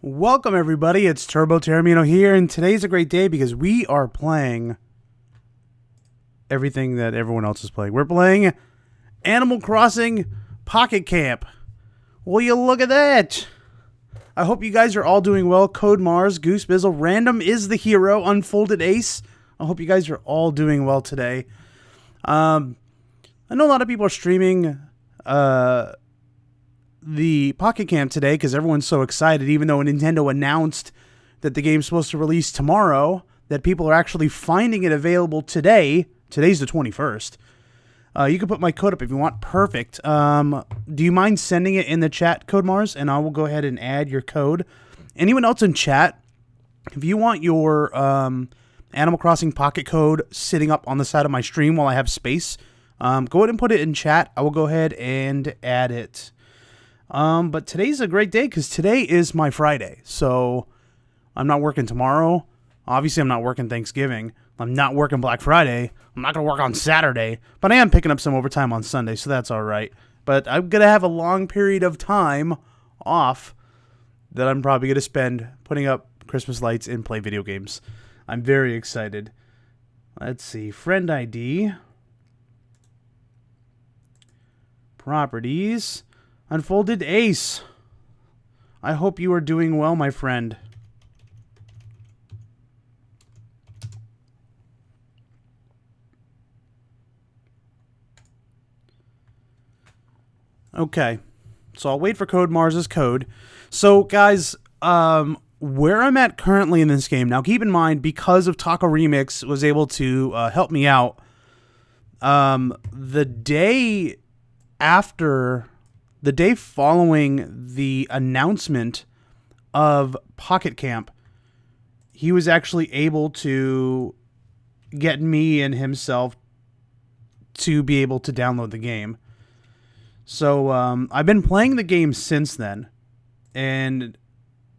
Welcome everybody, it's Taormino here, and today's a great day because we are playing everything that everyone else is playing. We're playing Animal Crossing Pocket Camp. Will you look at that? I hope you guys are all doing well. Code Mars, Goose Bizzle, Random is the hero, Unfolded Ace. I hope you guys are all doing well today. I know a lot of people are streaming the Pocket Camp today because everyone's so excited, even though Nintendo announced that the game's supposed to release tomorrow, that people are actually finding it available today. Today's the 21st. You can put my code up if you want. Perfect. Do you mind sending it in the chat, Code Mars? And I will go ahead and add your code. Anyone else in chat, if you want your Animal Crossing Pocket code sitting up on the side of my stream while I have space, go ahead and put it in chat. I will go ahead and add it. But today's a great day because today is my Friday. So I'm not working tomorrow. Obviously, I'm not working Thanksgiving. I'm not working Black Friday. I'm not going to work on Saturday. But I am picking up some overtime on Sunday, so that's all right. But I'm going to have a long period of time off that I'm probably going to spend putting up Christmas lights and play video games. I'm very excited. Let's see. Friend ID. Properties. Unfolded Ace. I hope you are doing well, my friend. Okay. So I'll wait for Code Mars's code. So, guys, where I'm at currently in this game, now keep in mind, because of Taco Remix was able to help me out, the day following the announcement of Pocket Camp, he was actually able to get me and himself to be able to download the game. So I've been playing the game since then, and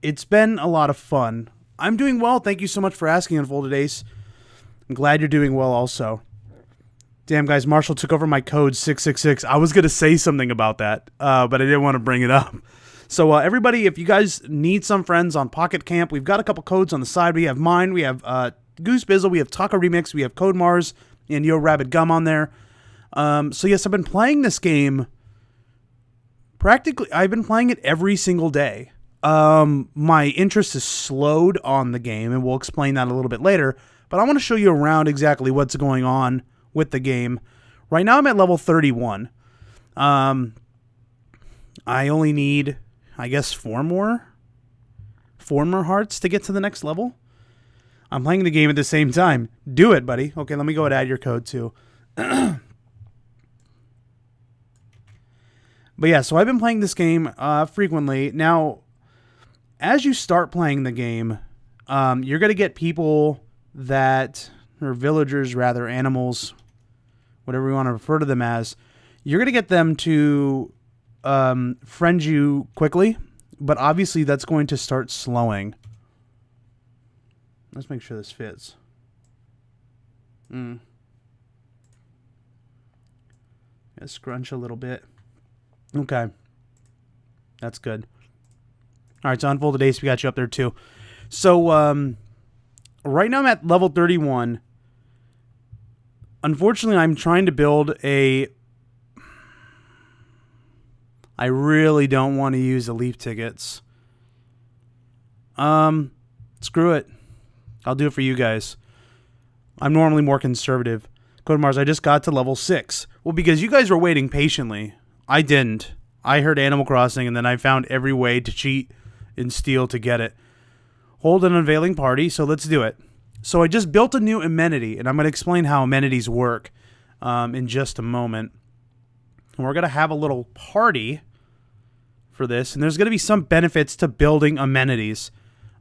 it's been a lot of fun. I'm doing well. Thank you so much for asking, Unfolded Ace. I'm glad you're doing well also. Damn, guys, Marshall took over my code 666. I was going to say something about that, but I didn't want to bring it up. So, everybody, if you guys need some friends on Pocket Camp, we've got a couple codes on the side. We have mine, we have Goose Bizzle, we have Taco Remix, we have Code Mars, and Yo Rabbit Gum on there. So, yes, I've been playing this game. I've been playing it every single day. My interest is slowed on the game, and we'll explain that a little bit later. But I want to show you around exactly what's going on with the game. Right now I'm at level 31. I only need, I guess, four more hearts to get to the next level. I'm playing the game at the same time. Do it, buddy. Okay, let me go and add your code too. But yeah, so I've been playing this game frequently. Now, as you start playing the game, you're going to get people or villagers rather, animals, whatever you want to refer to them as. You're going to get them to friend you quickly, but obviously that's going to start slowing. Let's make sure this fits. Scrunch a little bit. Okay. That's good. All right, so Unfolded Ace, we got you up there too. So, right now I'm at level 31. Unfortunately, I'm trying to build I really don't want to use the leaf tickets. Screw it. I'll do it for you guys. I'm normally more conservative. Code Mars, I just got to level 6. Well, because you guys were waiting patiently. I didn't. I heard Animal Crossing, and then I found every way to cheat and steal to get it. Hold an unveiling party, so let's do it. So I just built a new amenity, and I'm going to explain how amenities work in just a moment. And we're going to have a little party for this, and there's going to be some benefits to building amenities.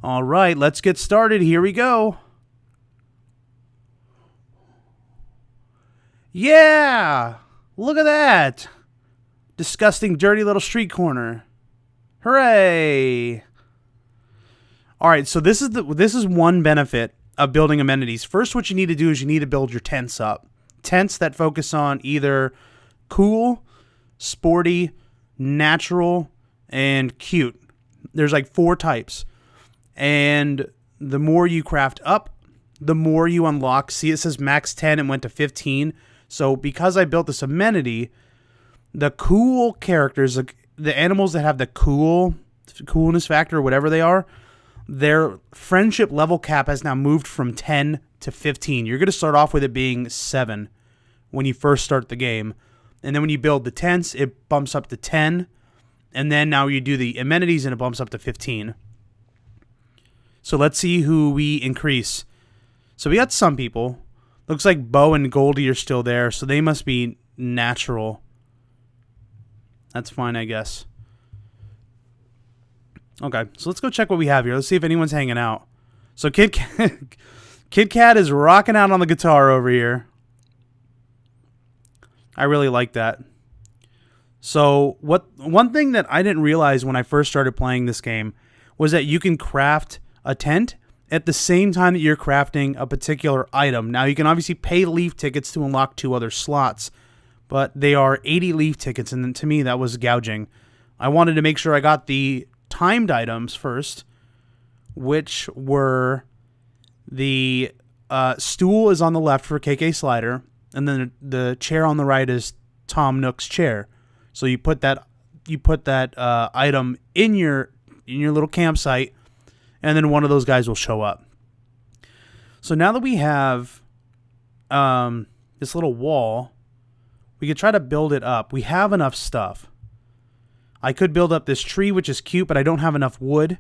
All right, let's get started. Here we go. Yeah! Look at that! Disgusting, dirty little street corner. Hooray! All right, so this is one benefit of building amenities. First, what you need to do is you need to build your tents up. Tents that focus on either cool, sporty, natural, and cute. There's like 4 types. And the more you craft up, the more you unlock. See, it says max 10 and went to 15. So because I built this amenity, the cool characters, the animals that have the coolness factor, or whatever they are, their friendship level cap has now moved from 10 to 15. You're going to start off with it being 7 when you first start the game. And then when you build the tents, it bumps up to 10. And then now you do the amenities and it bumps up to 15. So let's see who we increase. So we got some people. Looks like Bo and Goldie are still there, so they must be natural. That's fine, I guess. Okay, so let's go check what we have here. Let's see if anyone's hanging out. So Kid Cat is rocking out on the guitar over here. I really like that. So one thing that I didn't realize when I first started playing this game was that you can craft a tent at the same time that you're crafting a particular item. Now, you can obviously pay leaf tickets to unlock 2 other slots, but they are 80 leaf tickets, and to me, that was gouging. I wanted to make sure I got the timed items first, which were the stool is on the left for KK Slider, and then the chair on the right is Tom Nook's chair. So you put that item in your little campsite, and then one of those guys will show up. So now that we have this little wall, we could try to build it up. We have enough stuff. I could build up this tree, which is cute, but I don't have enough wood.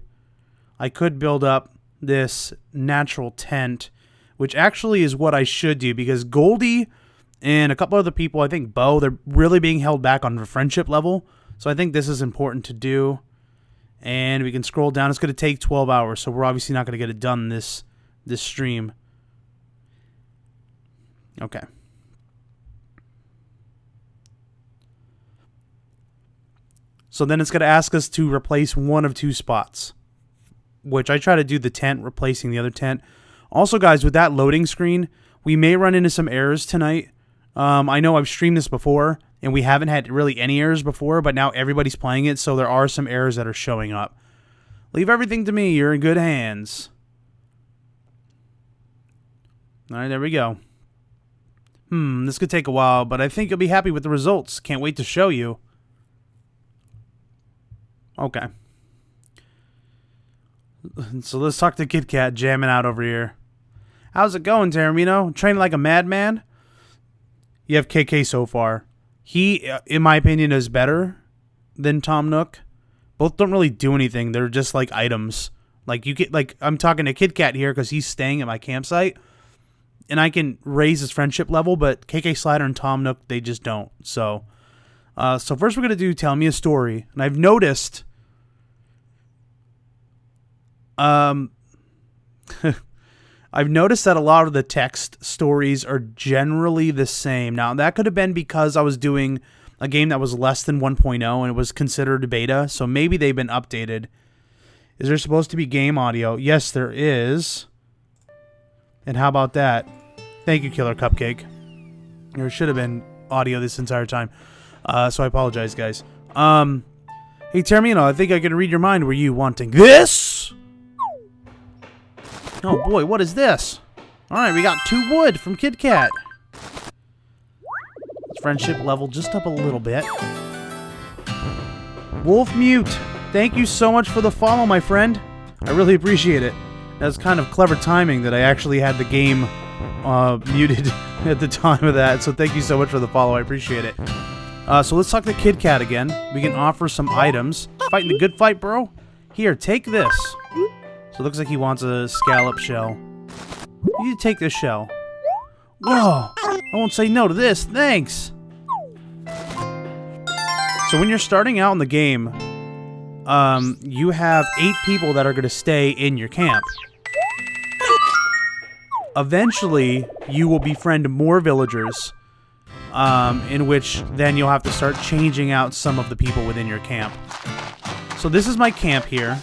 I could build up this natural tent, which actually is what I should do, because Goldie and a couple other people, I think Bo, they're really being held back on the friendship level. So I think this is important to do. And we can scroll down. It's going to take 12 hours, so we're obviously not going to get it done this stream. Okay. So then it's going to ask us to replace one of 2 spots, which I try to do the tent, replacing the other tent. Also, guys, with that loading screen, we may run into some errors tonight. I know I've streamed this before, and we haven't had really any errors before, but now everybody's playing it, so there are some errors that are showing up. Leave everything to me. You're in good hands. All right, there we go. This could take a while, but I think you'll be happy with the results. Can't wait to show you. Okay. So let's talk to Kid Cat jamming out over here. How's it going, Taormino? Training like a madman? You have KK so far. He, in my opinion, is better than Tom Nook. Both don't really do anything. They're just like items. Like you get, like I'm talking to Kid Cat here because he's staying at my campsite, and I can raise his friendship level. But KK Slider and Tom Nook, they just don't. So first we're gonna do Tell Me a Story, and I've noticed, I've noticed that a lot of the text stories are generally the same. Now, that could have been because I was doing a game that was less than 1.0 and it was considered beta, so maybe they've been updated. Is there supposed to be game audio? Yes, there is. And how about that? Thank you, Killer Cupcake. There should have been audio this entire time. So I apologize, guys. Hey, Taormino, I think I can read your mind. Were you wanting this? Oh boy, what is this? Alright, we got 2 wood from Kid Cat. Friendship level just up a little bit. Wolf Mute, thank you so much for the follow, my friend. I really appreciate it. That's kind of clever timing that I actually had the game muted at the time of that, so thank you so much for the follow. I appreciate it. So let's talk to Kid Cat again. We can offer some items. Fighting the good fight, bro? Here, take this. So it looks like he wants a scallop shell. You take this shell. Whoa! I won't say no to this, thanks! So when you're starting out in the game, you have 8 people that are going to stay in your camp. Eventually, you will befriend more villagers, in which then you'll have to start changing out some of the people within your camp. So this is my camp here.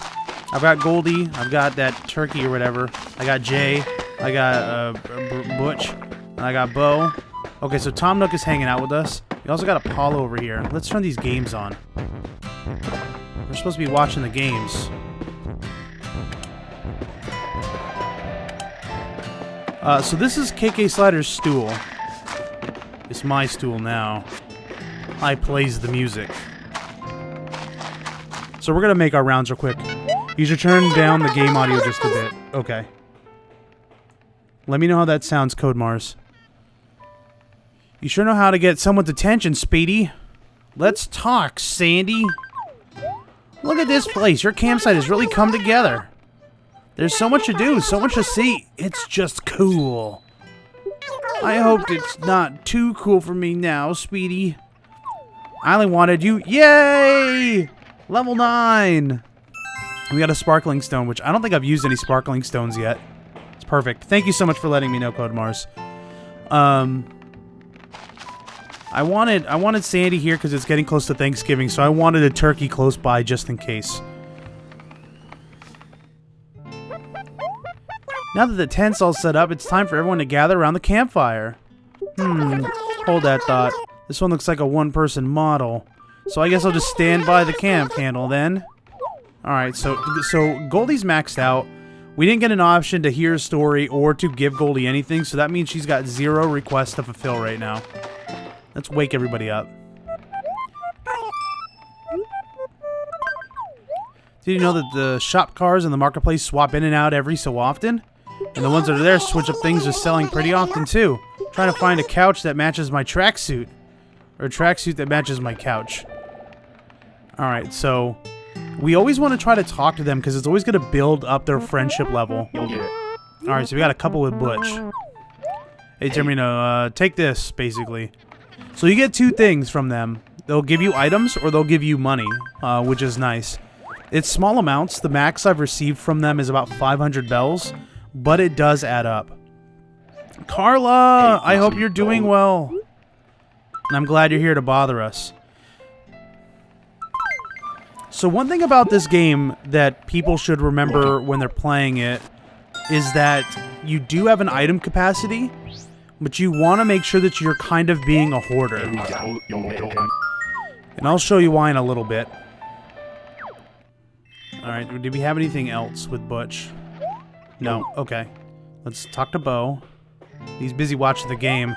I've got Goldie, I've got that turkey or whatever, I got Jay, I got Butch, and I got Bo. Okay, so Tom Nook is hanging out with us. We also got Apollo over here. Let's turn these games on. We're supposed to be watching the games. So this is KK Slider's stool. It's my stool now. I plays the music. So we're gonna make our rounds real quick. You should turn down the game audio just a bit. Okay. Let me know how that sounds, Code Mars. You sure know how to get someone's attention, Speedy. Let's talk, Sandy. Look at this place. Your campsite has really come together. There's so much to do, so much to see. It's just cool. I hope it's not too cool for me now, Speedy. I only wanted you. Yay! Level 9. We got a sparkling stone, which I don't think I've used any sparkling stones yet. It's perfect. Thank you so much for letting me know, Code Mars. I wanted Sandy here because it's getting close to Thanksgiving, so I wanted a turkey close by just in case. Now that the tent's all set up, it's time for everyone to gather around the campfire. Hold that thought. This one looks like a one-person model. So I guess I'll just stand by the camp candle then. Alright, so Goldie's maxed out. We didn't get an option to hear a story or to give Goldie anything, so that means she's got 0 requests to fulfill right now. Let's wake everybody up. Did you know that the shop cars in the marketplace swap in and out every so often? And the ones that are there switch up things are selling pretty often too. I'm trying to find a couch that matches my tracksuit. Or a tracksuit that matches my couch. Alright, so we always want to try to talk to them because it's always going to build up their friendship level. Alright, so we got a couple with Butch. Hey, Taormino, take this, basically. So you get 2 things from them. They'll give you items or they'll give you money, which is nice. It's small amounts. The max I've received from them is about 500 bells, but it does add up. Carla, I hope you're doing well. And I'm glad you're here to bother us. So one thing about this game that people should remember when they're playing it is that you do have an item capacity, but you want to make sure that you're kind of being a hoarder. And I'll show you why in a little bit. Alright, did we have anything else with Butch? No, okay. Let's talk to Bo. He's busy watching the game.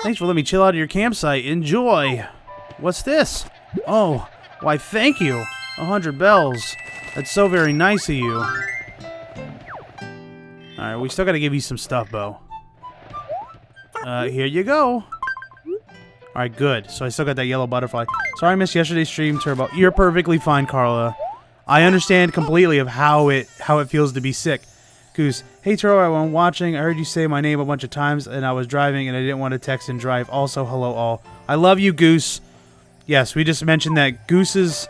Thanks for letting me chill out at your campsite. Enjoy! What's this? Oh, why thank you. 100 bells. That's so very nice of you. Alright, we still gotta give you some stuff, Bo. Here you go. Alright, good. So I still got that yellow butterfly. Sorry I missed yesterday's stream, Turbo. You're perfectly fine, Carla. I understand completely of how it feels to be sick. Goose, hey Turbo, I'm watching. I heard you say my name a bunch of times, and I was driving, and I didn't want to text and drive. Also, hello all. I love you, Goose. Yes, we just mentioned that Goose's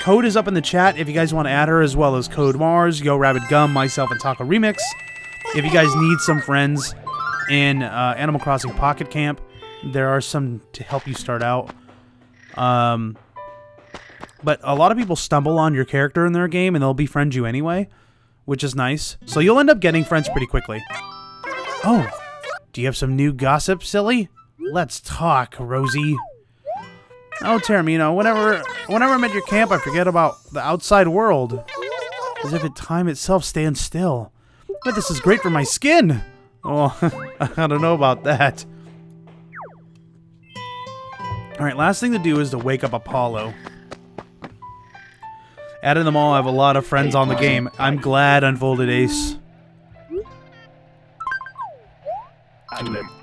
code is up in the chat if you guys want to add her, as well as Code Mars, Yo Rabbit Gum, myself, and Taco Remix. If you guys need some friends in Animal Crossing Pocket Camp, there are some to help you start out. But a lot of people stumble on your character in their game, and they'll befriend you anyway, which is nice. So you'll end up getting friends pretty quickly. Oh, do you have some new gossip, silly? Let's talk, Rosie. Oh, Taormino, whenever I'm at your camp, I forget about the outside world. As if time itself stands still. But this is great for my skin. Oh, I don't know about that. Alright, last thing to do is to wake up Apollo. Adding them all, I have a lot of friends on the game. I'm glad, Unfolded Ace.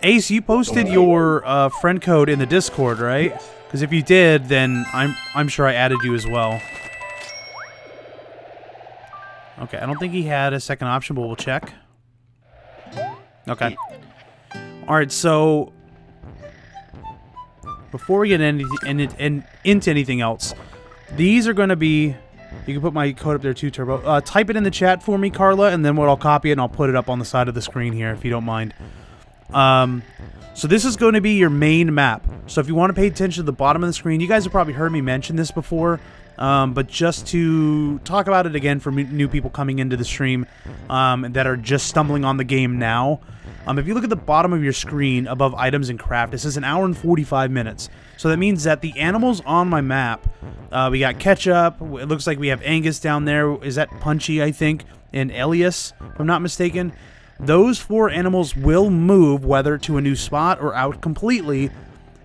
Ace, you posted your friend code in the Discord, right? Because if you did, then I'm sure I added you as well. Okay, I don't think he had a second option, but we'll check. Okay. Alright, so before we get into anything else, these are going to be... You can put my code up there too, Turbo. Type it in the chat for me, Carla, and then I'll copy it and I'll put it up on the side of the screen here, if you don't mind. So this is going to be your main map. So if you want to pay attention to the bottom of the screen, you guys have probably heard me mention this before, but just to talk about it again for new people coming into the stream that are just stumbling on the game now. If you look at the bottom of your screen above items and craft, this is an hour and 45 minutes. So that means that the animals on my map, we got Ketchup, it looks like we have Angus down there, is that Punchy, I think, and Elias, if I'm not mistaken. Those 4 animals will move, whether to a new spot or out completely,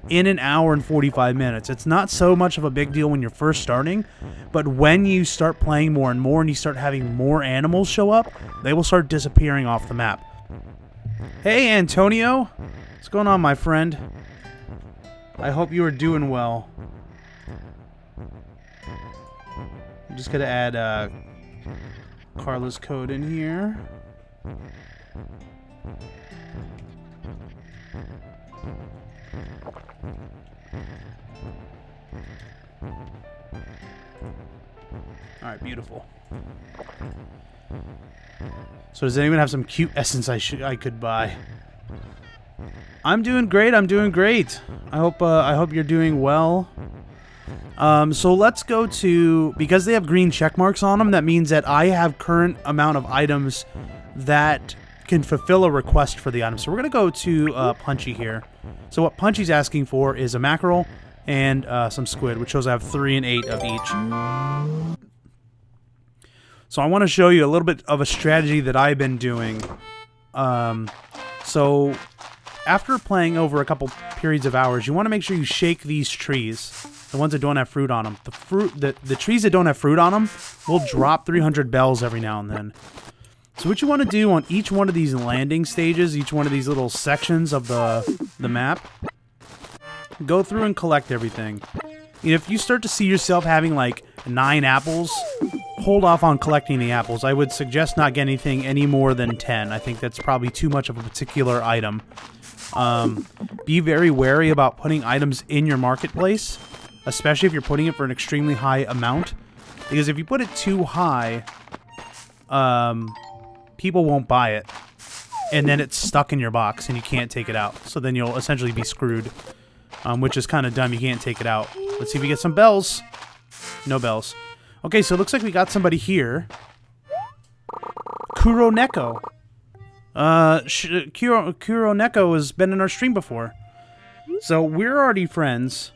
in an hour and 45 minutes. It's not so much of a big deal when you're first starting, but when you start playing more and more and you start having more animals show up, they will start disappearing off the map. Hey, Antonio. What's going on, my friend? I hope you are doing well. I'm just going to add Carla's code in here. Alright, beautiful. So does anyone have some cute essence I could buy? I'm doing great. I'm doing great. I hope you're doing well. So let's go to, because they have green check marks on them, that means that I have current amount of items that can fulfill a request for the item. So we're going to go to Punchy here. So what Punchy's asking for is a mackerel and some squid, which shows I have 3 and 8 of each. So I want to show you a little bit of a strategy that I've been doing. So after playing over a couple periods of hours, you want to make sure you shake these trees, the ones that don't have fruit on them. The trees that don't have fruit on them will drop 300 bells every now and then. So what you want to do on each one of these landing stages, each one of these little sections of the map, go through and collect everything. If you start to see yourself having like 9 apples, hold off on collecting the apples. I would suggest not getting anything any more than 10. I think that's probably too much of a particular item. Be very wary about putting items in your marketplace, especially if you're putting it for an extremely high amount. Because if you put it too high, people won't buy it. And then it's stuck in your box and you can't take it out. So then you'll essentially be screwed, which is kind of dumb. You can't take it out. Let's see if we get some bells. No bells. Okay, so it looks like we got somebody here. Kuroneko. Kuroneko has been in our stream before. So we're already friends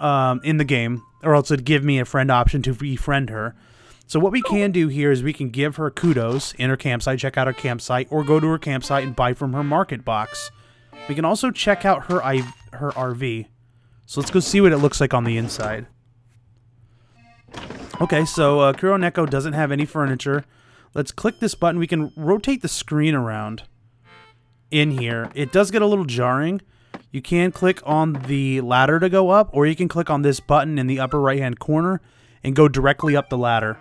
in the game, or else it'd give me a friend option to befriend her. So what we can do here is we can give her kudos in her campsite, check out her campsite, or go to her campsite and buy from her market box. We can also check out her RV. So let's go see what it looks like on the inside. Okay, so Kuroneko doesn't have any furniture. Let's click this button. We can rotate the screen around in here. It does get a little jarring. You can click on the ladder to go up, or you can click on this button in the upper right-hand corner and go directly up the ladder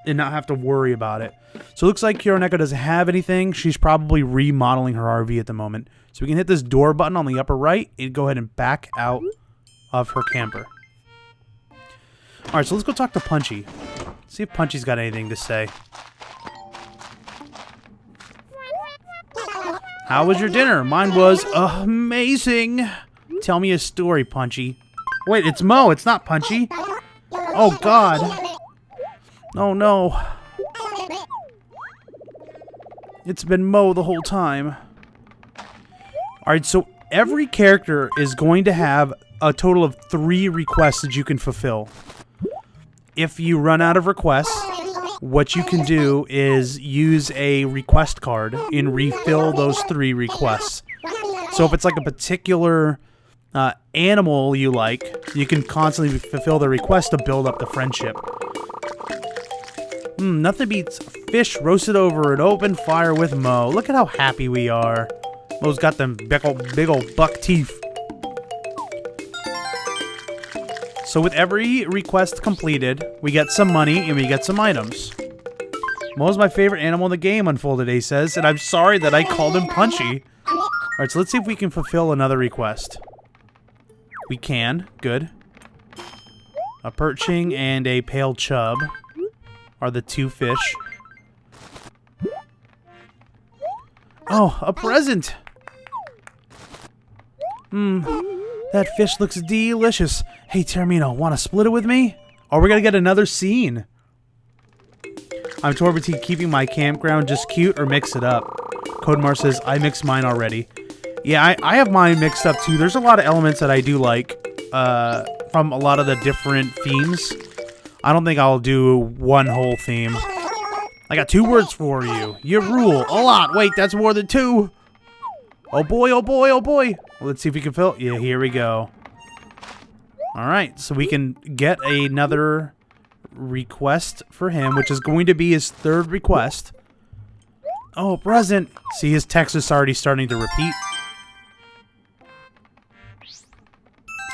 and not have to worry about it. So it looks like Kuroneko doesn't have anything. She's probably remodeling her RV at the moment. So we can hit this door button on the upper right and go ahead and back out of her camper. Alright, so let's go talk to Punchy. See if Punchy's got anything to say. How was your dinner? Mine was amazing. Tell me a story, Punchy. Wait, it's Mo. It's not Punchy. Oh, God. Oh, no. It's been Mo the whole time. Alright, so every character is going to have a total of 3 requests that you can fulfill. If you run out of requests, what you can do is use a request card and refill those 3 requests. So if it's like a particular animal you like, you can constantly fulfill the request to build up the friendship. Nothing beats fish roasted over an open fire with Mo. Look at how happy we are. Mo's got them big old buck teeth. So with every request completed, we get some money and we get some items. Mo's my favorite animal in the game, Unfolded A says, and I'm sorry that I called him Punchy. Alright, so let's see if we can fulfill another request. We can. Good. A perching and a pale chub are the 2 fish. Oh, a present! That fish looks delicious. Hey, Taormino, want to split it with me? Or we're going to get another scene. I'm torn between keeping my campground just cute or mix it up. Codemar says, I mixed mine already. Yeah, I have mine mixed up too. There's a lot of elements that I do like from a lot of the different themes. I don't think I'll do one whole theme. I got 2 words for you. You rule a lot. Wait, that's more than 2. Oh boy, oh boy, oh boy. Well, let's see if we can fill. Yeah, here we go. All right, so we can get another request for him, which is going to be his 3rd request. Oh, present. See, his text is already starting to repeat.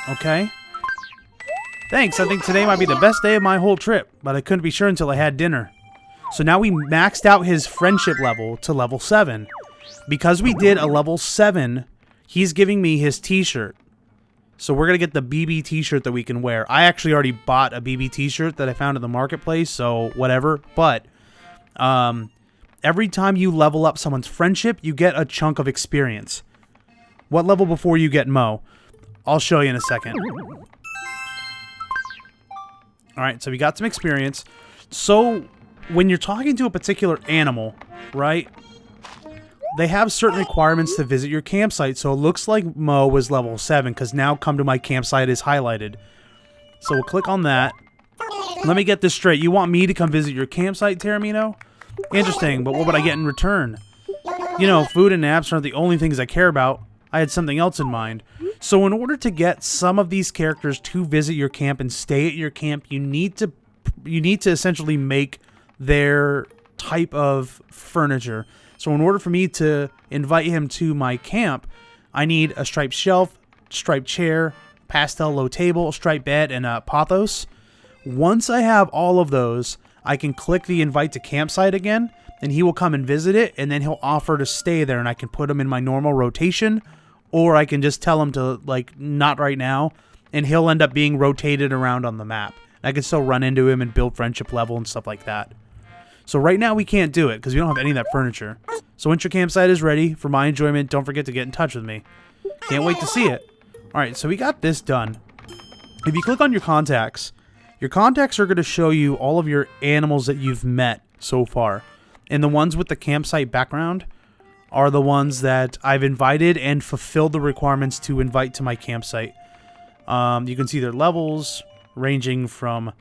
Okay. Thanks, I think today might be the best day of my whole trip, but I couldn't be sure until I had dinner. So now we maxed out his friendship level to level 7. Because we did a level 7, he's giving me his t-shirt. So we're going to get the BB t-shirt that we can wear. I actually already bought a BB t-shirt that I found in the marketplace, so whatever. But every time you level up someone's friendship, you get a chunk of experience. What level before you get Mo? I'll show you in a second. Alright, so we got some experience. So, when you're talking to a particular animal, right, they have certain requirements to visit your campsite. So, it looks like Mo was level 7, because now come to my campsite is highlighted. So, we'll click on that. Let me get this straight. You want me to come visit your campsite, Taormino? Interesting, but what would I get in return? You know, food and naps aren't the only things I care about. I had something else in mind. So in order to get some of these characters to visit your camp and stay at your camp, you need to essentially make their type of furniture. So in order for me to invite him to my camp, I need a striped shelf, striped chair, pastel low table, striped bed, and a pothos. Once I have all of those, I can click the invite to campsite again, and he will come and visit it, and then he'll offer to stay there, and I can put him in my normal rotation. Or I can just tell him to, like, not right now, and he'll end up being rotated around on the map. I can still run into him and build friendship level and stuff like that. So right now we can't do it, because we don't have any of that furniture. So once your campsite is ready, for my enjoyment, don't forget to get in touch with me. Can't wait to see it. Alright, so we got this done. If you click on your contacts are going to show you all of your animals that you've met so far. And the ones with the campsite background are the ones that I've invited and fulfilled the requirements to invite to my campsite. You can see their levels ranging from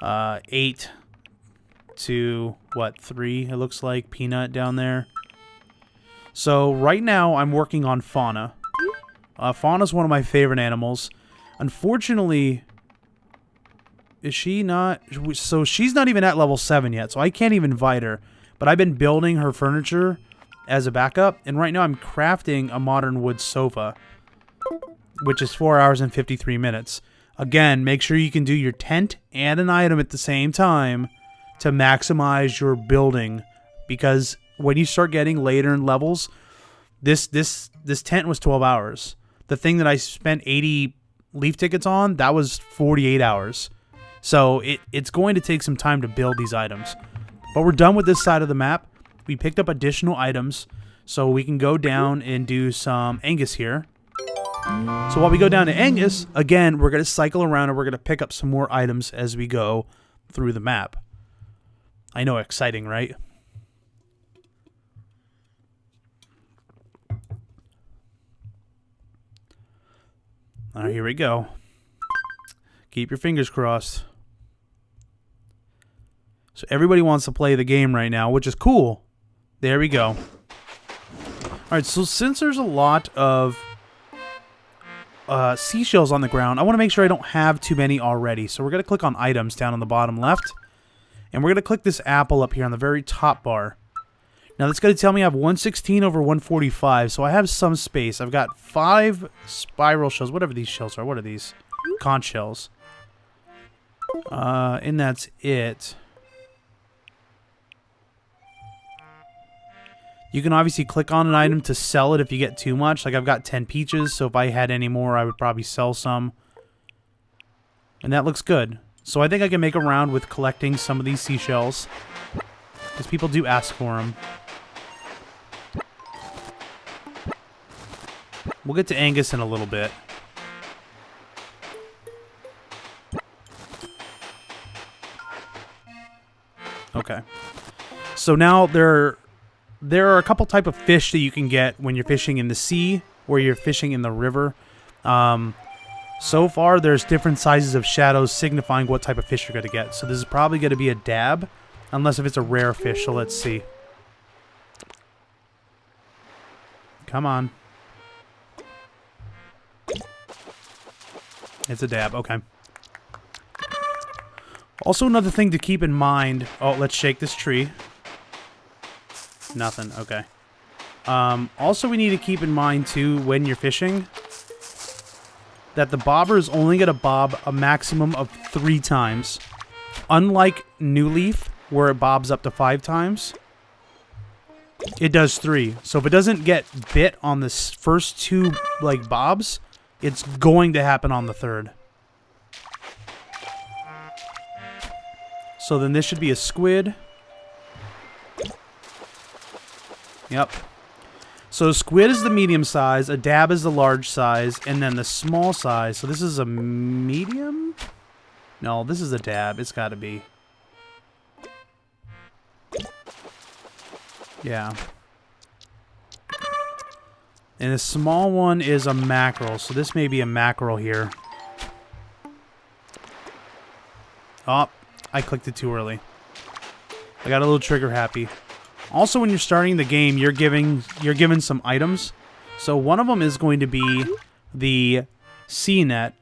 8 to, 3, it looks like, Peanut down there. So right now I'm working on Fauna. Fauna's one of my favorite animals. Unfortunately, is she not? So she's not even at level 7 yet, so I can't even invite her. But I've been building her furniture as a backup, and right now I'm crafting a modern wood sofa, which is 4 hours and 53 minutes. Again, make sure you can do your tent and an item at the same time to maximize your building, because when you start getting later in levels, this tent was 12 hours. The thing that I spent 80 leaf tickets on, that was 48 hours. So it's going to take some time to build these items. But we're done with this side of the map. We picked up additional items, so we can go down and do some Angus here. So while we go down to Angus, again, we're going to cycle around and we're going to pick up some more items as we go through the map. I know, exciting, right? All right, here we go. Keep your fingers crossed. So everybody wants to play the game right now, which is cool. There we go. Alright, so since there's a lot of seashells on the ground, I want to make sure I don't have too many already. So we're going to click on items down on the bottom left. And we're going to click this apple up here on the very top bar. Now that's going to tell me I have 116 over 145, so I have some space. I've got 5 spiral shells, whatever these shells are. What are these? Conch shells. And that's it. You can obviously click on an item to sell it if you get too much. Like I've got 10 peaches, so if I had any more, I would probably sell some. And that looks good. So I think I can make a round with collecting some of these seashells, because people do ask for them. We'll get to Angus in a little bit. Okay. So now there are a couple type of fish that you can get when you're fishing in the sea or you're fishing in the river. So far, there's different sizes of shadows signifying what type of fish you're going to get. So this is probably going to be a dab, Unless if it's a rare fish, so let's see. Come on. It's a dab, okay. Also, another thing to keep in mind... Oh, let's shake this tree. Nothing, okay. Also, we need to keep in mind, too, when you're fishing, that the bobber is only going to bob a maximum of 3 times. Unlike New Leaf, where it bobs up to 5 times, it does 3. So if it doesn't get bit on the first 2, like, bobs, it's going to happen on the 3rd. So then this should be a squid. Yep. So squid is the medium size, a dab is the large size, and then the small size. So this is a medium? No, this is a dab. It's got to be. Yeah. And the small one is a mackerel. So this may be a mackerel here. Oh, I clicked it too early. I got a little trigger happy. Also, when you're starting the game, you're given some items. So one of them is going to be the sea net.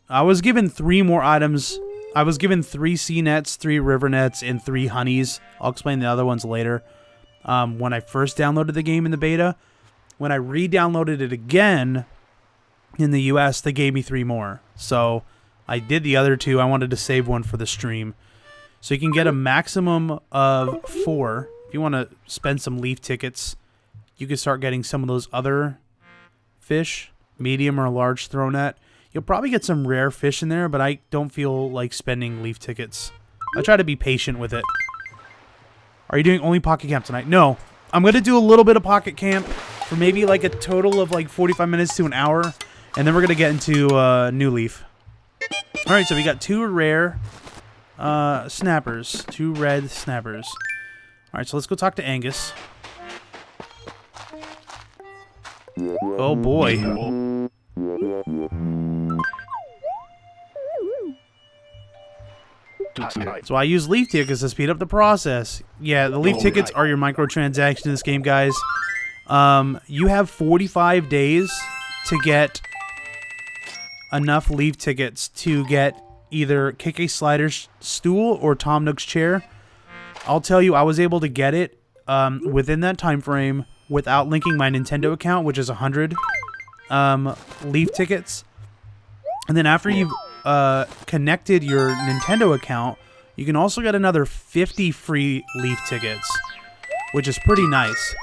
I was given 3 more items. I was given 3 sea nets, 3 river nets, and 3 honeys. I'll explain the other ones later. When I first downloaded the game in the beta, when I re-downloaded it again in the US, they gave me 3 more. So I did the other 2. I wanted to save one for the stream. So you can get a maximum of 4. If you want to spend some leaf tickets, you can start getting some of those other fish, medium or large throw net. You'll probably get some rare fish in there, but I don't feel like spending leaf tickets. I try to be patient with it. Are you doing only Pocket Camp tonight? No. I'm going to do a little bit of Pocket Camp for maybe like a total of like 45 minutes to an hour, and then we're going to get into New Leaf. Alright, so we got 2 rare snappers. 2 red snappers. Alright, so let's go talk to Angus. Oh boy. So I use leaf tickets to speed up the process. Yeah, the leaf tickets are your microtransactions in this game, guys. You have 45 days to get enough leaf tickets to get either Kick a Slider's stool or Tom Nook's chair. I'll tell you, I was able to get it within that time frame without linking my Nintendo account, which is 100 leaf tickets. And then after you've connected your Nintendo account, you can also get another 50 free leaf tickets, which is pretty nice.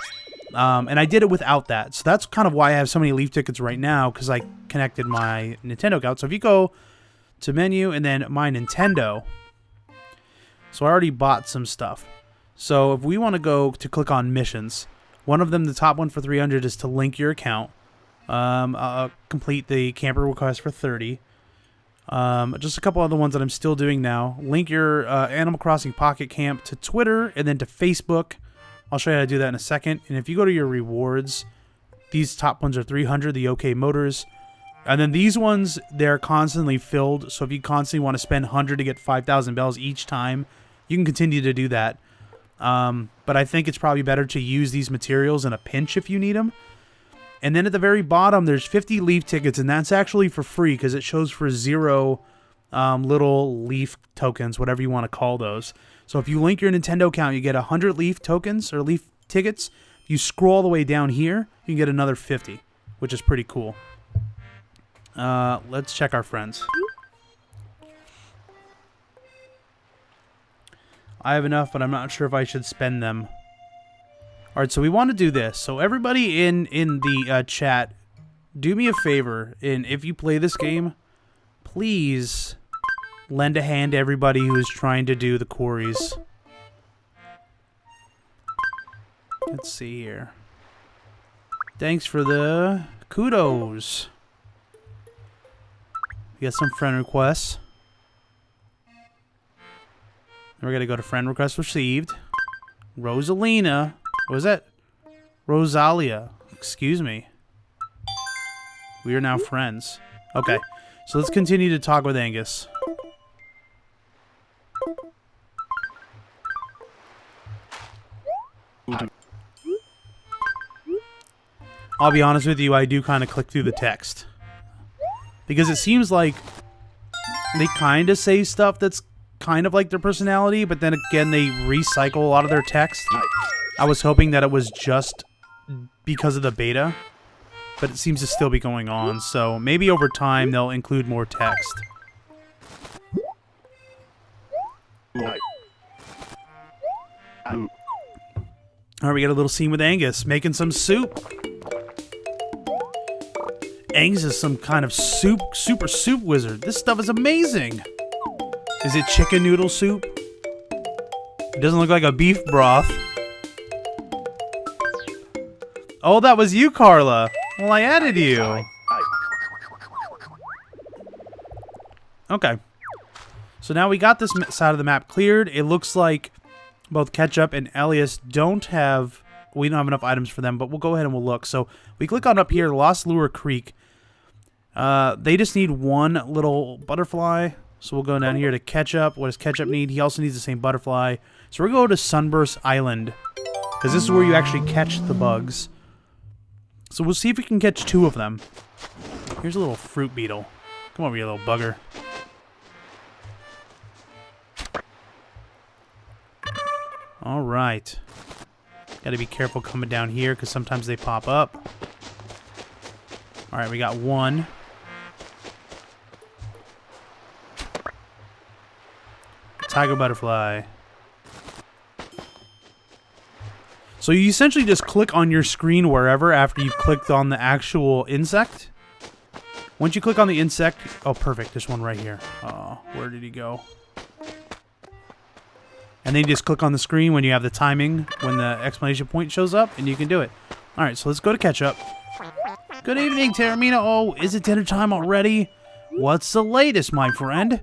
And I did it without that. So that's kind of why I have so many leaf tickets right now, because I connected my Nintendo account. So if you go to menu and then my Nintendo... So I already bought some stuff. So if we want to go to click on missions, one of them, the top one for 300, is to link your account. Complete the camper request for 30. Just a couple other ones that I'm still doing now. Link your Animal Crossing Pocket Camp to Twitter and then to Facebook. I'll show you how to do that in a second. And if you go to your rewards, these top ones are 300, the OK Motors. And then these ones, they're constantly filled. So if you constantly want to spend 100 to get 5,000 bells each time, you can continue to do that. But I think it's probably better to use these materials in a pinch if you need them. And then at the very bottom, there's 50 leaf tickets, and that's actually for free because it shows for 0 little leaf tokens, whatever you want to call those. So if you link your Nintendo account, you get 100 leaf tokens or leaf tickets. If you scroll all the way down here, you can get another 50, which is pretty cool. Let's check our friends. I have enough, but I'm not sure if I should spend them. Alright, so we want to do this. So everybody in the chat, do me a favor, and if you play this game, please lend a hand to everybody who is trying to do the quarries. Let's see here. Thanks for the kudos. We got some friend requests. And we're going to go to friend request received. Rosalina. What was that? Rosalia. Excuse me. We are now friends. Okay. So let's continue to talk with Angus. I'll be honest with you, I do kind of click through the text. Because it seems like they kind of say stuff that's kind of like their personality, but then again, they recycle a lot of their text. I was hoping that it was just because of the beta, but it seems to still be going on, so maybe over time they'll include more text. Alright, we got a little scene with Angus making some soup. Angus is some kind of super soup wizard. This stuff is amazing. Is it chicken noodle soup? It doesn't look like a beef broth. Oh, that was you, Carla. Well, I added you. Okay. So now we got this side of the map cleared. It looks like both Ketchup and Elias don't have... We don't have enough items for them, but we'll go ahead and we'll look. So we click on up here, Lost Lure Creek. They just need one little butterfly. So we'll go down here to Ketchup. What does Ketchup need? He also needs the same butterfly. So we're going to go to Sunburst Island, because this is where you actually catch the bugs. So we'll see if we can catch 2 of them. Here's a little fruit beetle. Come over here, little bugger. Alright. Gotta be careful coming down here, because sometimes they pop up. Alright, we got 1. Tiger butterfly. So you essentially just click on your screen wherever after you've clicked on the actual insect. Once you click on the insect... Oh, perfect. There's one right here. Oh, where did he go? And then you just click on the screen when you have the timing, when the exclamation point shows up, and you can do it. Alright, so let's go to Ketchup. Good evening, Taormino. Oh, is it dinner time already? What's the latest, my friend?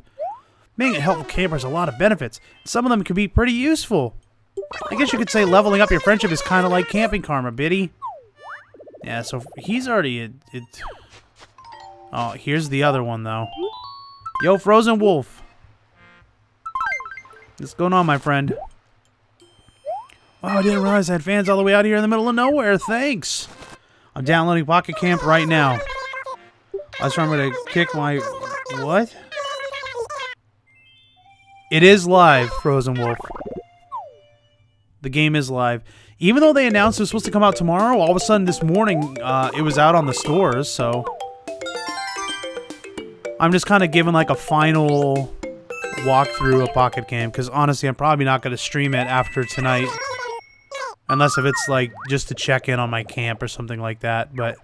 Being a helpful camper has a lot of benefits. Some of them can be pretty useful. I guess you could say leveling up your friendship is kind of like camping karma, Biddy. Yeah, so he's already... Oh, here's the other one, though. Yo, Frozen Wolf. What's going on, my friend? Oh, I didn't realize I had fans all the way out here in the middle of nowhere. Thanks. I'm downloading Pocket Camp right now. I was trying to kick my... What? It is live, Frozen Wolf. The game is live. Even though they announced it was supposed to come out tomorrow, all of a sudden this morning, it was out on the stores, so... I'm just kind of giving like a final walkthrough of Pocket Camp, because honestly, I'm probably not going to stream it after tonight. Unless if it's like just to check in on my camp or something like that, but...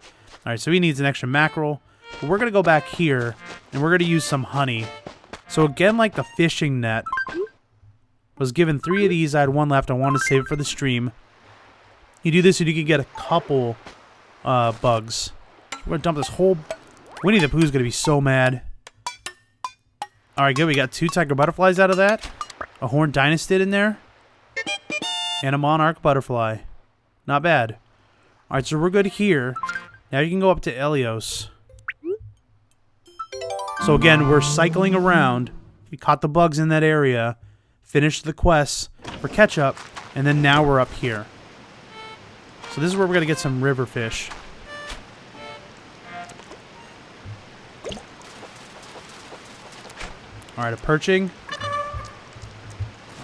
Alright, so he needs an extra mackerel. But we're going to go back here, and we're going to use some honey. So again, like the fishing net, was given 3 of these. I had 1 left. I wanted to save it for the stream. You do this and you can get a couple bugs. We're going to dump this whole... Winnie the Pooh's going to be so mad. Alright, good. We got 2 tiger butterflies out of that. A horned dynastid in there. And a monarch butterfly. Not bad. Alright, so we're good here. Now you can go up to Elios. So again, we're cycling around. We caught the bugs in that area. Finished the quests for Ketchup. And then now we're up here. So this is where we're going to get some river fish. Alright, a perching.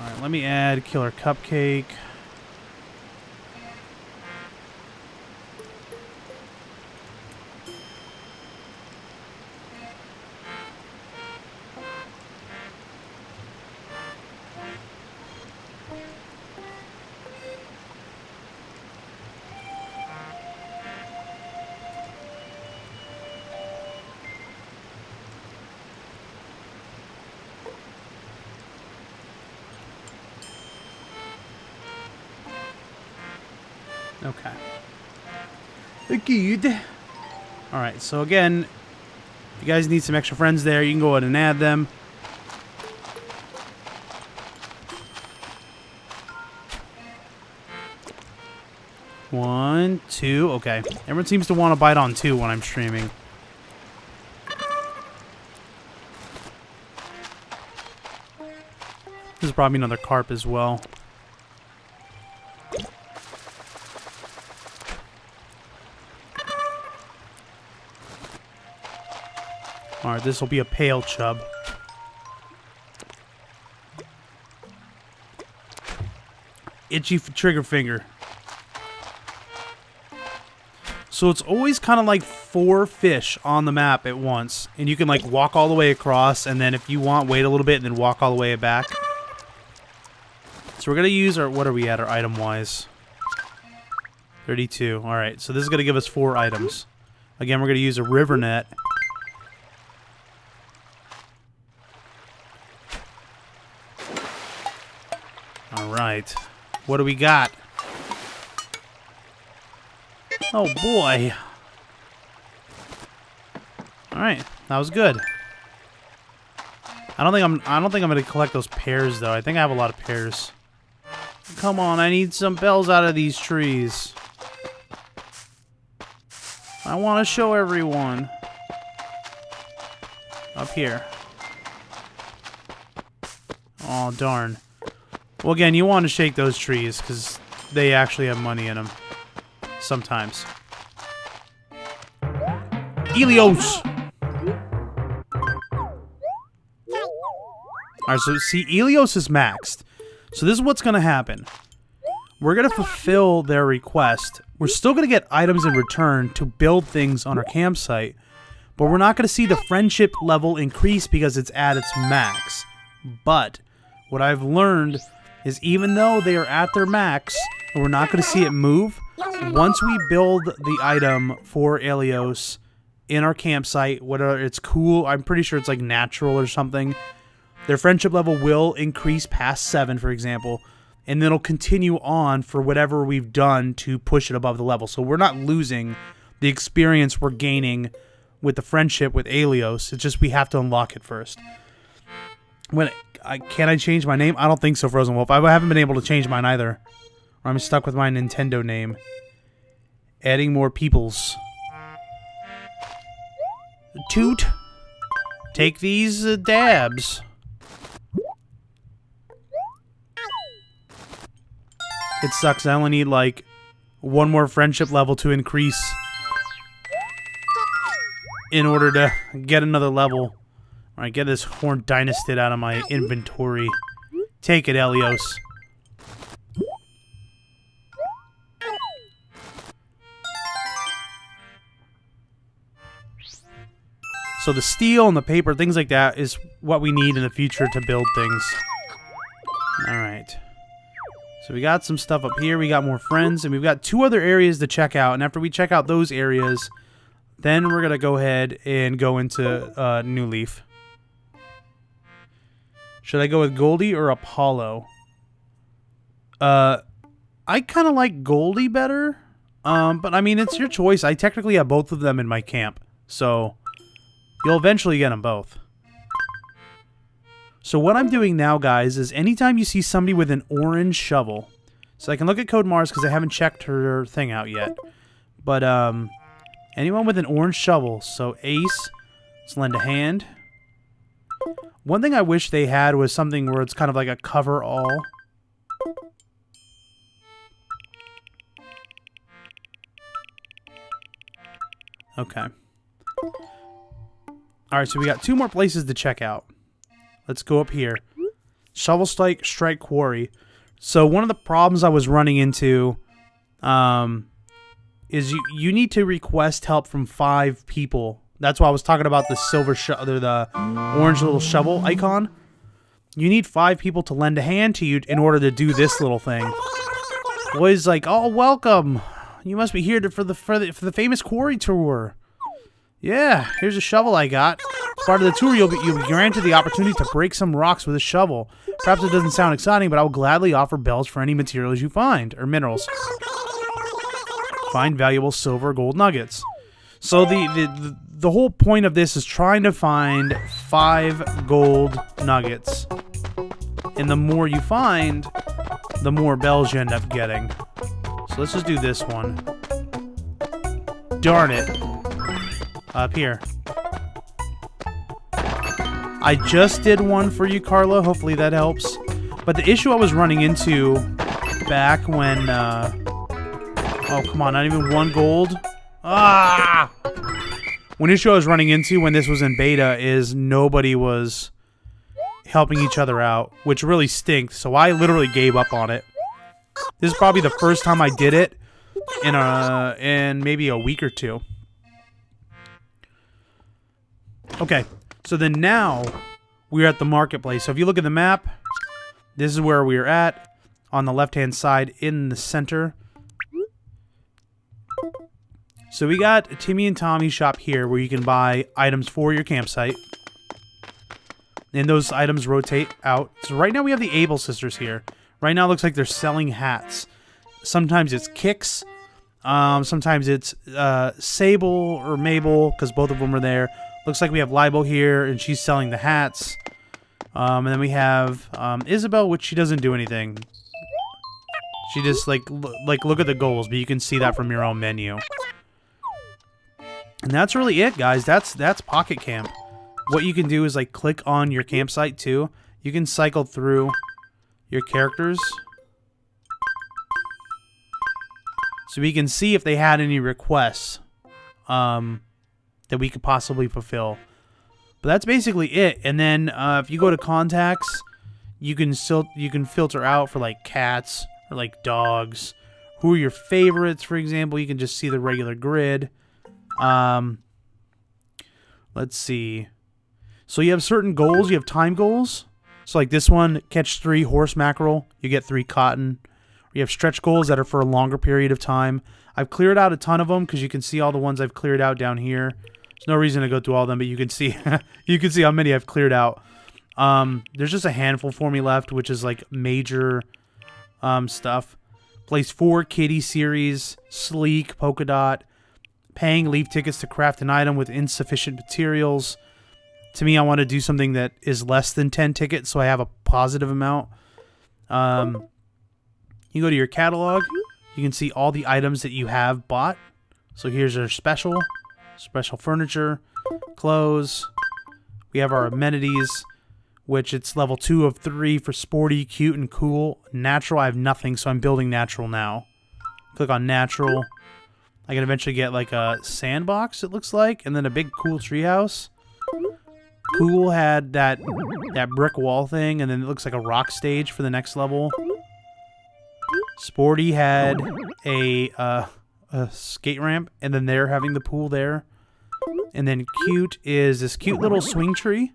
Alright, let me add killer cupcake. Okay. Good. Alright, so again, if you guys need some extra friends there, you can go ahead and add them. One, 2, okay. Everyone seems to want to bite on 2 when I'm streaming. This is probably another carp as well. Alright, this will be a pale chub. Itchy trigger finger. So it's always kind of like 4 fish on the map at once. And you can like walk all the way across, and then if you want, wait a little bit and then walk all the way back. So we're going to use our, what are we at, our item-wise? 32. Alright, so this is going to give us 4 items. Again, we're going to use a river net. Alright. What do we got? Oh boy. Alright, that was good. I don't think I'm gonna collect those pears though. I think I have a lot of pears. Come on, I need some bells out of these trees. I want to show everyone. Up here. Oh darn. Well, again, you want to shake those trees, because they actually have money in them. Sometimes. Helios! Alright, so see, Helios is maxed. So this is what's going to happen. We're going to fulfill their request. We're still going to get items in return to build things on our campsite. But we're not going to see the friendship level increase because it's at its max. But what I've learned is even though they are at their max, and we're not going to see it move, once we build the item for Helios in our campsite, whether it's cool, I'm pretty sure it's like natural or something, their friendship level will increase past 7, for example, and then it'll continue on for whatever we've done to push it above the level. So we're not losing the experience we're gaining with the friendship with Helios. It's just we have to unlock it first. Can I change my name? I don't think so, Frozen Wolf. I haven't been able to change mine either. I'm stuck with my Nintendo name. Adding more peoples. Toot. Take these dabs. It sucks. I only need like 1 more friendship level to increase in order to get another level. Alright, get this Horned Dynastid out of my inventory. Take it, Helios. So the steel and the paper, things like that, is what we need in the future to build things. Alright. So we got some stuff up here, we got more friends, and we've got 2 other areas to check out. And after we check out those areas, then we're going to go ahead and go into New Leaf. Should I go with Goldie or Apollo? I kind of like Goldie better. But I mean, it's your choice. I technically have both of them in my camp. So, you'll eventually get them both. So what I'm doing now, guys, is anytime you see somebody with an orange shovel. So I can look at Code Mars because I haven't checked her thing out yet. But, anyone with an orange shovel. So Ace, let's lend a hand. One thing I wish they had was something where it's kind of like a cover-all. Okay. Alright, so we got 2 more places to check out. Let's go up here. Shovel Strike Quarry. So one of the problems I was running into is you need to request help from 5 people. That's why I was talking about the the orange little shovel icon. You need 5 people to lend a hand to you in order to do this little thing. Boy's like, "Oh, welcome. You must be here for the famous quarry tour." Yeah, here's a shovel I got. As part of the tour, you'll be granted the opportunity to break some rocks with a shovel. Perhaps it doesn't sound exciting, but I will gladly offer bells for any materials you find, or minerals. Find valuable silver or gold nuggets. So the whole point of this is trying to find 5 gold nuggets. And the more you find, the more bells you end up getting. So let's just do this one. Darn it. Up here. I just did one for you, Carla. Hopefully that helps. But the issue I was running into back when... oh, come on. Not even 1 gold? Ah! One issue I was running into when this was in beta is nobody was helping each other out, which really stinks. So I literally gave up on it. This is probably the first time I did it in maybe a week or two. Okay, so then now we're at the marketplace. So if you look at the map, this is where we're at on the left-hand side in the center. So we got Timmy and Tommy's shop here where you can buy items for your campsite. And those items rotate out. So right now we have the Able sisters here. Right now it looks like they're selling hats. Sometimes it's Kix. Sometimes it's Sable or Mabel, because both of them are there. Looks like we have Libo here, and she's selling the hats. And then we have Isabel, which she doesn't do anything. She just like look at the goals, but you can see that from your own menu. And that's really it, guys. That's Pocket Camp. What you can do is like click on your campsite too. You can cycle through your characters, so we can see if they had any requests that we could possibly fulfill. But that's basically it. And then if you go to contacts, you can filter out for like cats or like dogs. Who are your favorites, for example? You can just see the regular grid. Let's see. So you have certain goals. You have time goals. So like this one, catch 3 horse mackerel, you get 3 cotton. You have stretch goals that are for a longer period of time. I've cleared out a ton of them because you can see all the ones I've cleared out down here. There's no reason to go through all of them, but you can see you can see how many I've cleared out. There's just a handful for me left, which is like major stuff. Place 4 kitty series, sleek, polka dot, paying leaf tickets to craft an item with insufficient materials. To me, I want to do something that is less than 10 tickets, so I have a positive amount. You go to your catalog, you can see all the items that you have bought. So here's our special furniture, clothes. We have our amenities, which it's level 2 of 3 for sporty, cute, and cool. Natural, I have nothing, so I'm building natural now. Click on natural. I can eventually get like a sandbox, it looks like, and then a big cool treehouse. Cool had that brick wall thing, and then it looks like a rock stage for the next level. Sporty had a skate ramp, and then they're having the pool there. And then cute is this cute little swing tree,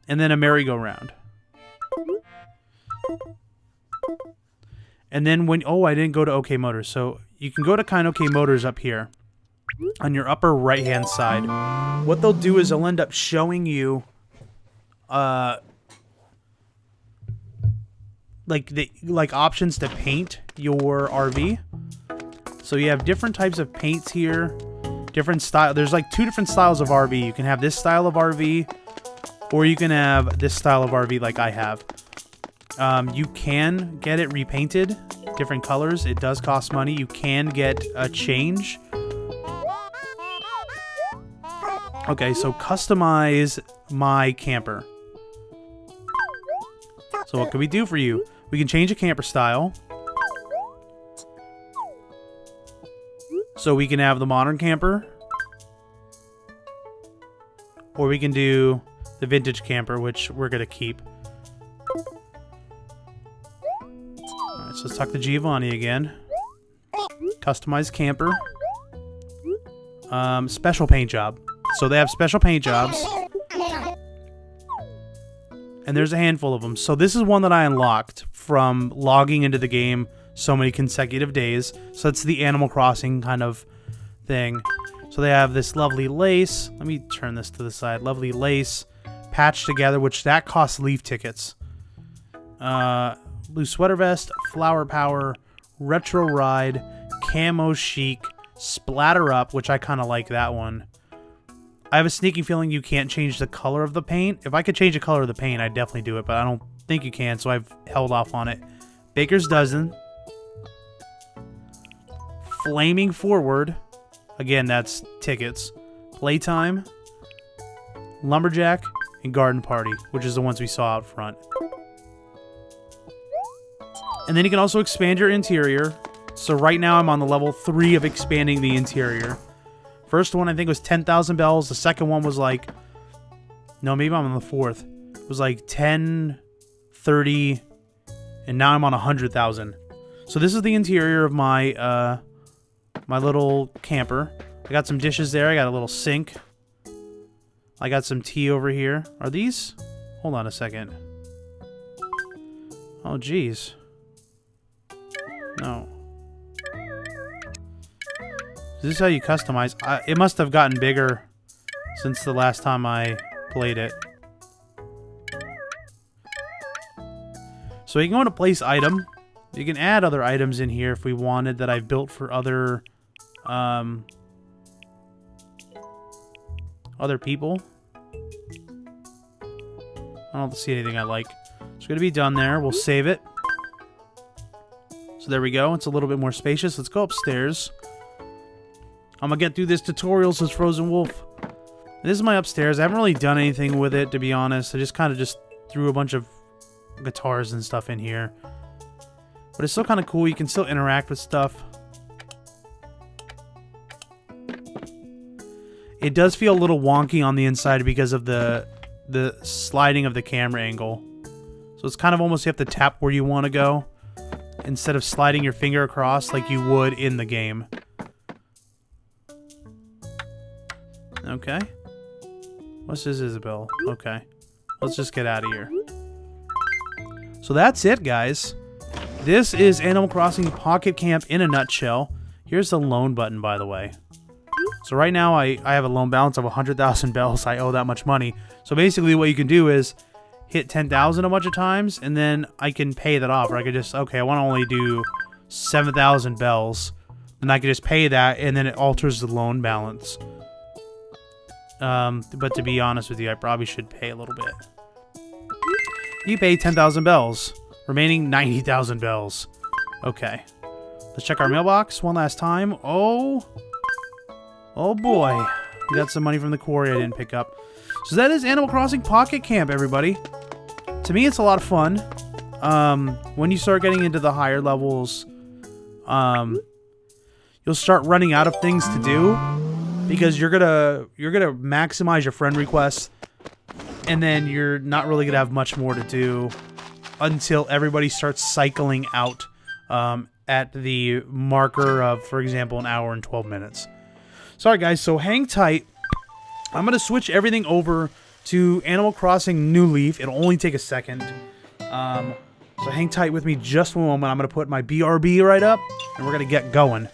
and then a merry-go-round. And then when I didn't go to OK Motors, so you can go to Kind OK Motors up here on your upper right-hand side. What they'll do is they'll end up showing you like options to paint your RV. So you have different types of paints here, different style. There's like 2 different styles of RV. You can have this style of RV, or you can have this style of RV like I have. You can get it repainted, different colors. It does cost money. You can get a change. Okay, so customize my camper. So what can we do for you? We can change a camper style. So we can have the modern camper. Or we can do the vintage camper, which we're going to keep. Alright, so let's talk to Giovanni again. Customize camper. Special paint job. So they have special paint jobs. And there's a handful of them. So this is one that I unlocked from logging into the game so many consecutive days. So it's the Animal Crossing kind of thing. So they have this lovely lace. Let me turn this to the side. Lovely lace patched together, which that costs leaf tickets. Blue sweater vest, flower power, retro ride, camo chic, splatter up, which I kind of like that one. I have a sneaking feeling you can't change the color of the paint. If I could change the color of the paint, I'd definitely do it, but I don't think you can, so I've held off on it. Baker's Dozen. Flaming Forward. Again, that's tickets. Playtime. Lumberjack. And Garden Party, which is the ones we saw out front. And then you can also expand your interior. So right now I'm on the level 3 of expanding the interior. First one I think was 10,000 bells. The second one was like, no, maybe I'm on the fourth. It was like 10, 30, and now I'm on 100,000. So this is the interior of my my little camper. I got some dishes there. I got a little sink. I got some tea over here. Are these? Hold on a second. Oh, geez. No. This is how you customize. It must have gotten bigger since the last time I played it. So you can go to place item. You can add other items in here if we wanted that I've built for other people. I don't see anything I like. It's going to be done there. We'll save it. So there we go. It's a little bit more spacious. Let's go upstairs. I'm going to get through this tutorial since Frozen Wolf. This is my upstairs. I haven't really done anything with it, to be honest. I just kind of just threw a bunch of guitars and stuff in here. But it's still kind of cool. You can still interact with stuff. It does feel a little wonky on the inside because of the sliding of the camera angle. So it's kind of almost you have to tap where you want to go instead of sliding your finger across like you would in the game. Okay. What's this, Isabel? Okay. Let's just get out of here. So that's it, guys. This is Animal Crossing Pocket Camp in a nutshell. Here's the loan button, by the way. So right now I have a loan balance of 100,000 bells. I owe that much money. So basically what you can do is hit 10,000 a bunch of times, and then I can pay that off. Or I could just, okay, I want to only do 7,000 bells. And I could just pay that, and then it alters the loan balance. But to be honest with you, I probably should pay a little bit. You pay 10,000 bells. Remaining 90,000 bells. Okay. Let's check our mailbox one last time. Oh boy. We got some money from the quarry I didn't pick up. So that is Animal Crossing Pocket Camp, everybody. To me, it's a lot of fun. When you start getting into the higher levels, you'll start running out of things to do because you're gonna maximize your friend requests, and then you're not really gonna have much more to do until everybody starts cycling out at the marker of, for example, an hour and 12 minutes. Sorry, guys, so hang tight. I'm going to switch everything over to Animal Crossing New Leaf. It'll only take a second. So hang tight with me just one moment. I'm going to put my BRB right up, and we're going to get going.